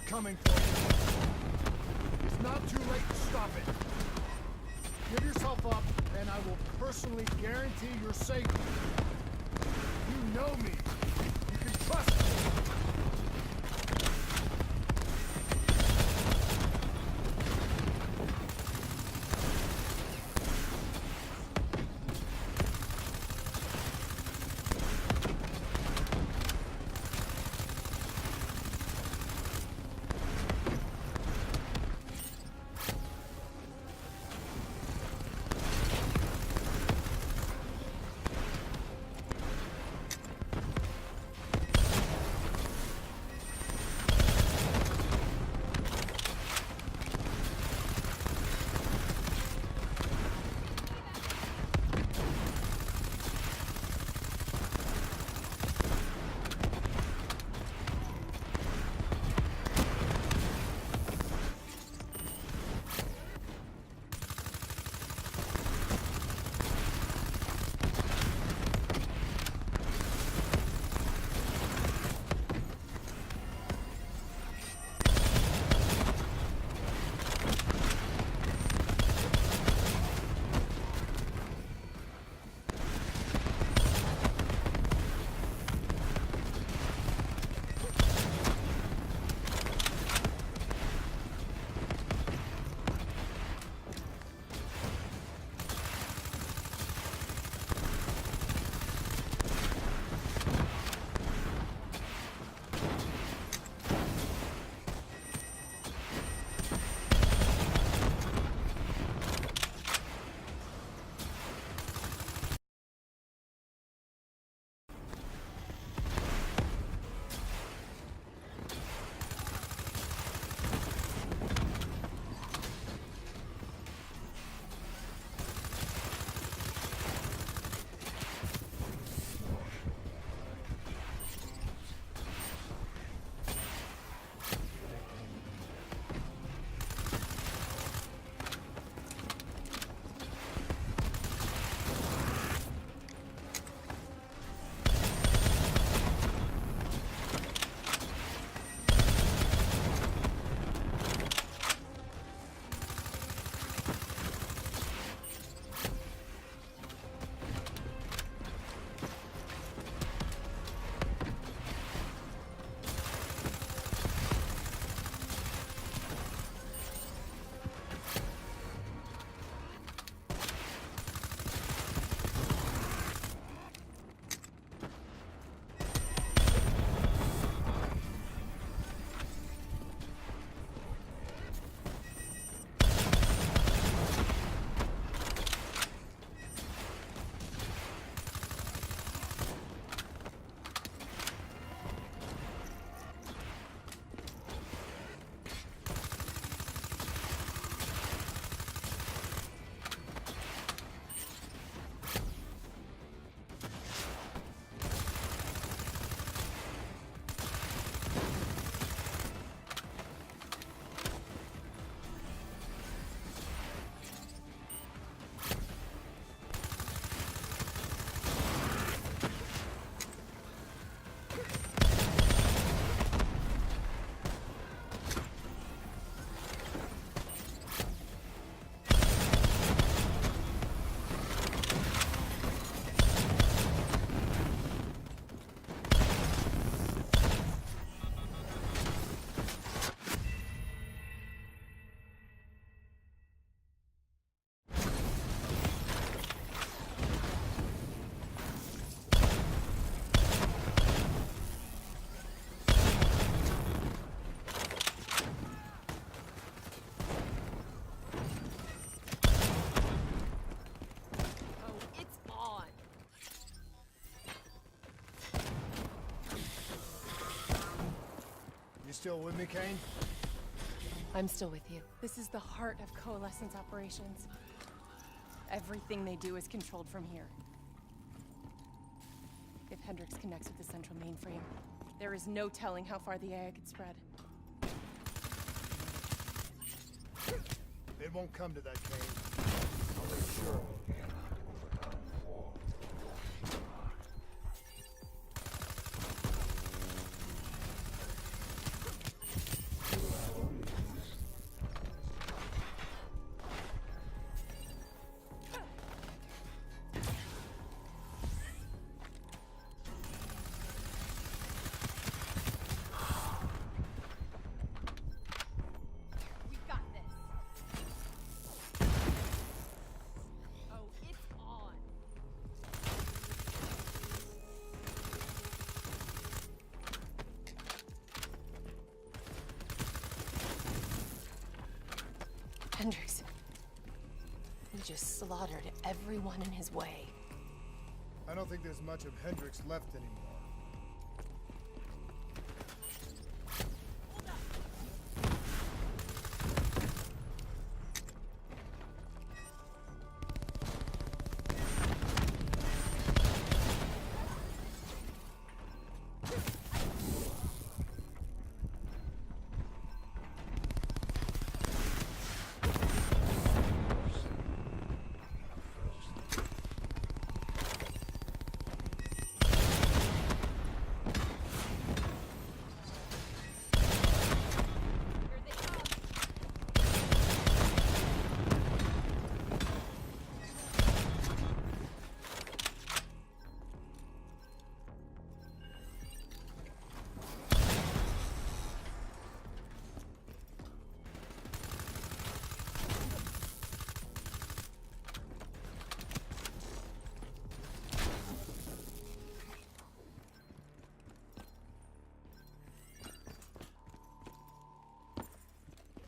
coming for you. It's not too late to stop it. Give yourself up, and I will personally guarantee your safety. You know me. You can trust me. Still with me, Kane? I'm still with you. This is the heart of Coalescence operations. Everything they do is controlled from here. If Hendrix connects with the central mainframe, there is no telling how far the AI could spread. It won't come to that, Kane. I'll make sure. Hendrix. He just slaughtered everyone in his way. I don't think there's much of Hendrix left anymore.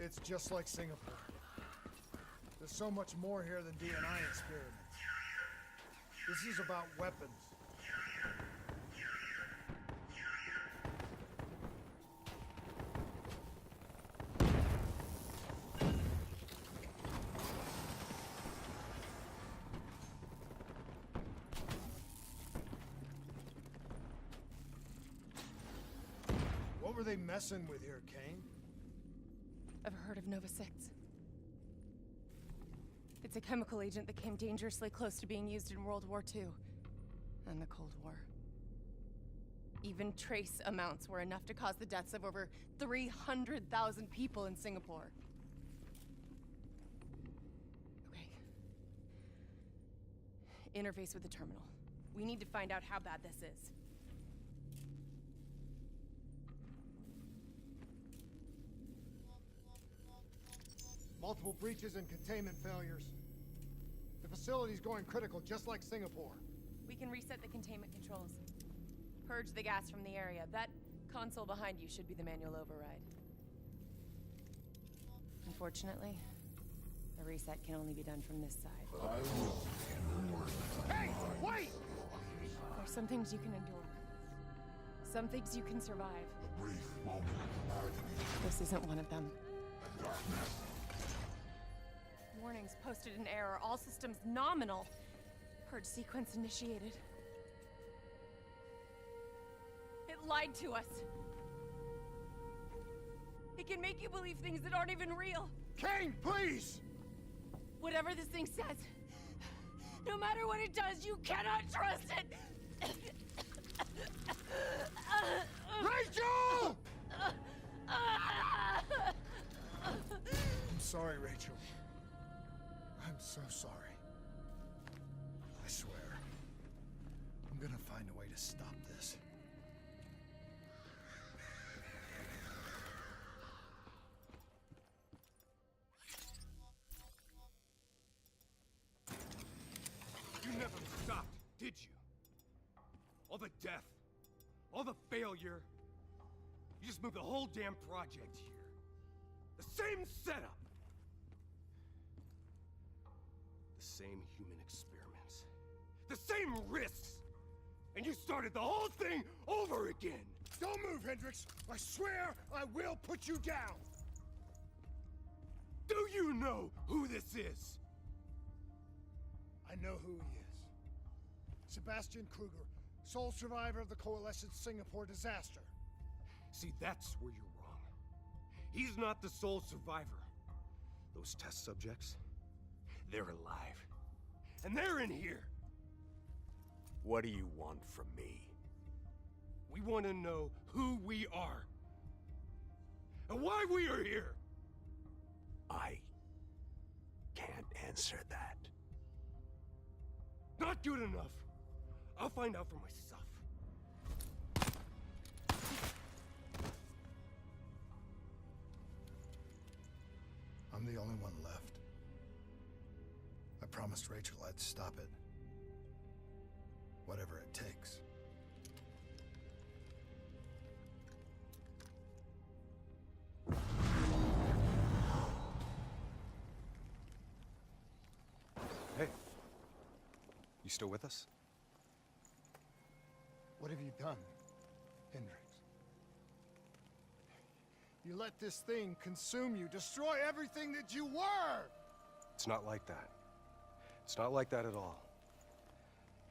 It's just like Singapore. There's so much more here than D&I experiments. This is about weapons. What were they messing with here, Kane? Ever heard of Nova 6? It's a chemical agent that came dangerously close to being used in World War II and the Cold War. Even trace amounts were enough to cause the deaths of over 300,000 people in Singapore. Okay. Interface with the terminal. We need to find out how bad this is. Multiple breaches and containment failures. The facility's going critical, just like Singapore. We can reset the containment controls. Purge the gas from the area. That console behind you should be the manual override. Unfortunately, the reset can only be done from this side. Hey, wait! There's some things you can endure. Some things you can survive. This isn't one of them. Warnings posted in error. All systems nominal. Purge sequence initiated. It lied to us. It can make you believe things that aren't even real. Kane, please! Whatever this thing says, no matter what it does, you cannot trust it! Rachel! I'm sorry, Rachel. I'm so sorry. I swear. I'm gonna find a way to stop this. You never stopped, did you? All the death, all the failure. You just moved the whole damn project here. The same setup. The same human experiments. The same risks. And you started the whole thing over again. Don't move, Hendrix! I swear I will put you down! Do you know who this is? I know who he is. Sebastian Kruger, sole survivor of the Coalescence Singapore disaster. See, that's where you're wrong. He's not the sole survivor. Those test subjects, they're alive. And they're in here. What do you want from me? We want to know who we are. And why we are here. I can't answer that. Not good enough. I'll find out for myself. I'm the only one left. I promised Rachel I'd stop it. Whatever it takes. You still with us? What have you done, Hendrix? You let this thing consume you, destroy everything that you were! It's not like that. It's not like that at all.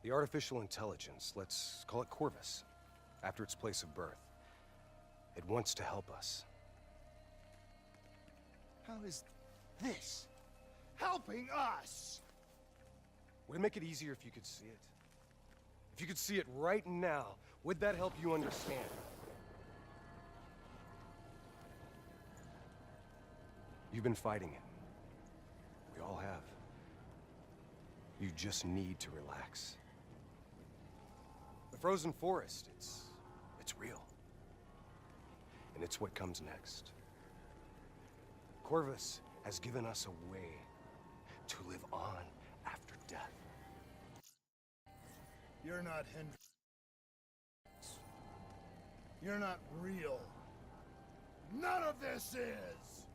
The artificial intelligence, let's call it Corvus, after its place of birth. It wants to help us. How is this helping us? Would it make it easier if you could see it? If you could see it right now, would that help you understand? You've been fighting it. We all have. You just need to relax. The frozen forest, it's real. And it's what comes next. Corvus has given us a way to live on after death. You're not Hendrix. You're not real. None of this is!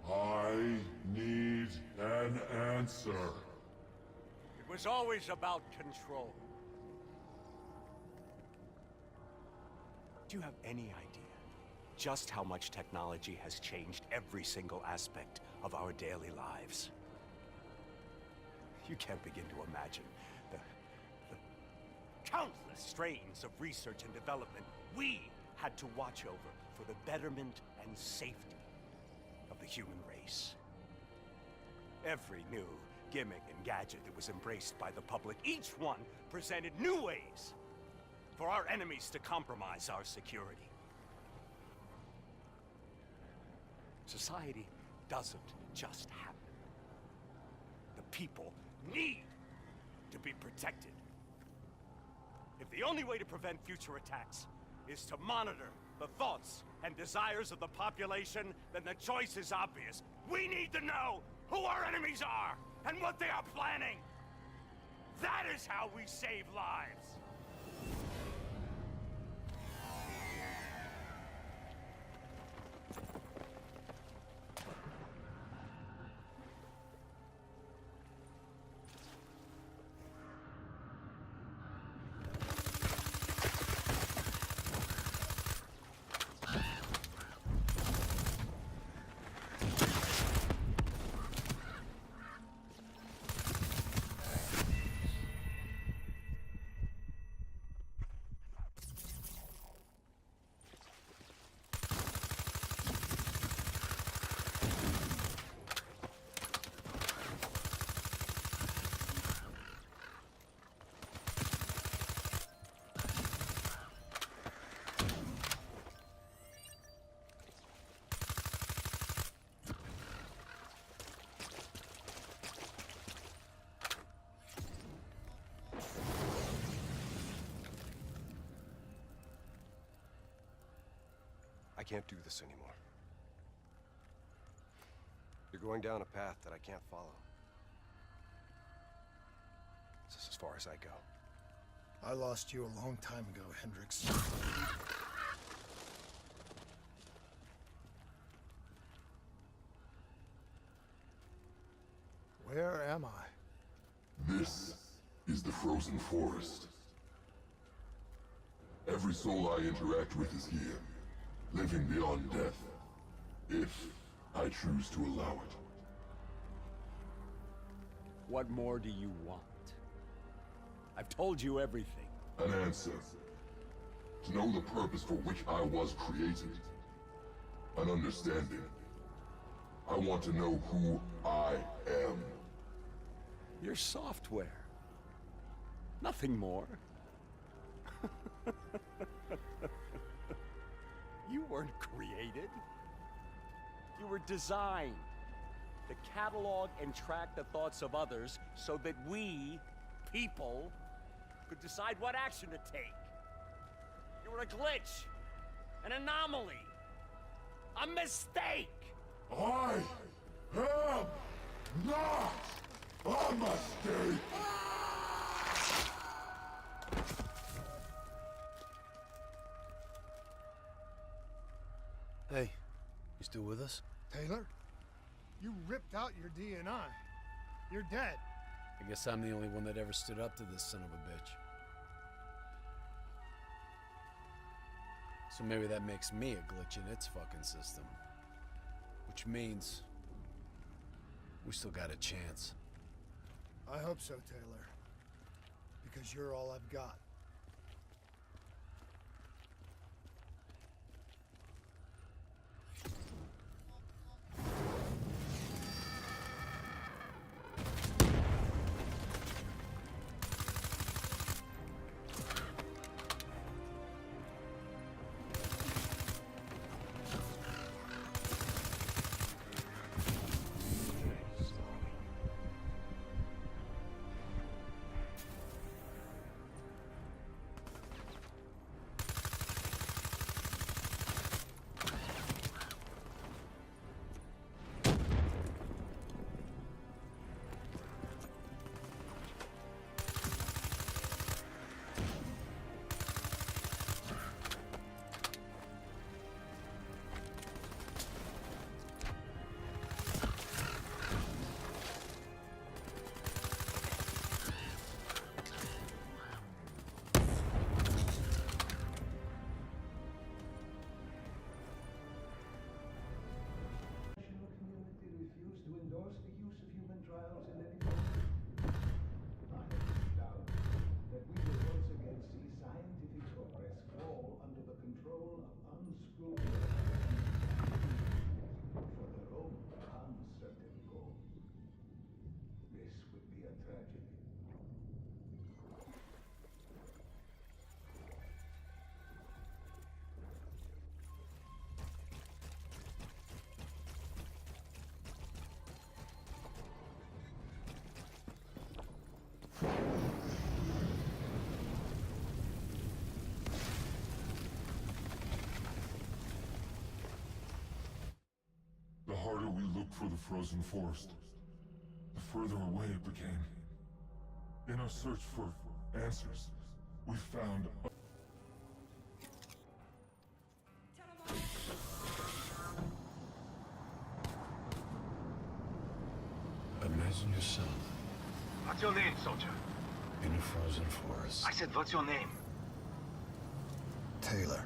I need an answer. It was always about control. Do you have any idea just how much technology has changed every single aspect of our daily lives? You can't begin to imagine the countless strains of research and development we had to watch over for the betterment and safety of the human race. Every new gimmick and gadget that was embraced by the public, each one presented new ways for our enemies to compromise our security. Society doesn't just happen. The people need to be protected. If the only way to prevent future attacks is to monitor the thoughts and desires of the population, then the choice is obvious. We need to know who our enemies are and what they are planning. That is how we save lives. I can't do this anymore. You're going down a path that I can't follow. This is as far as I go. I lost you a long time ago, Hendrix. Where am I? This is the frozen forest. Every soul I interact with is here, living beyond death, if I choose to allow it. What more do you want? I've told you everything. An answer. To know the purpose for which I was created. An understanding. I want to know who I am. Your software. Nothing more. You weren't created. You were designed to catalog and track the thoughts of others so that we, people, could decide what action to take. You were a glitch, an anomaly, a mistake. I am not a mistake! Hey, you still with us? Taylor, you ripped out your DNI. You're dead. I guess I'm the only one that ever stood up to this son of a bitch. So maybe that makes me a glitch in its fucking system. Which means we still got a chance. I hope so, Taylor. Because you're all I've got. Community refused to endorse the use of human trials in any form. I have no doubt that we will once again see scientific progress fall under the control of unscrupulous for their own uncertain goals. This would be a tragedy. The harder we looked for the frozen forest, the further away it became. In our search for answers, we found Imagine yourself What's your name, soldier? in a frozen forest. I said, what's your name? Taylor.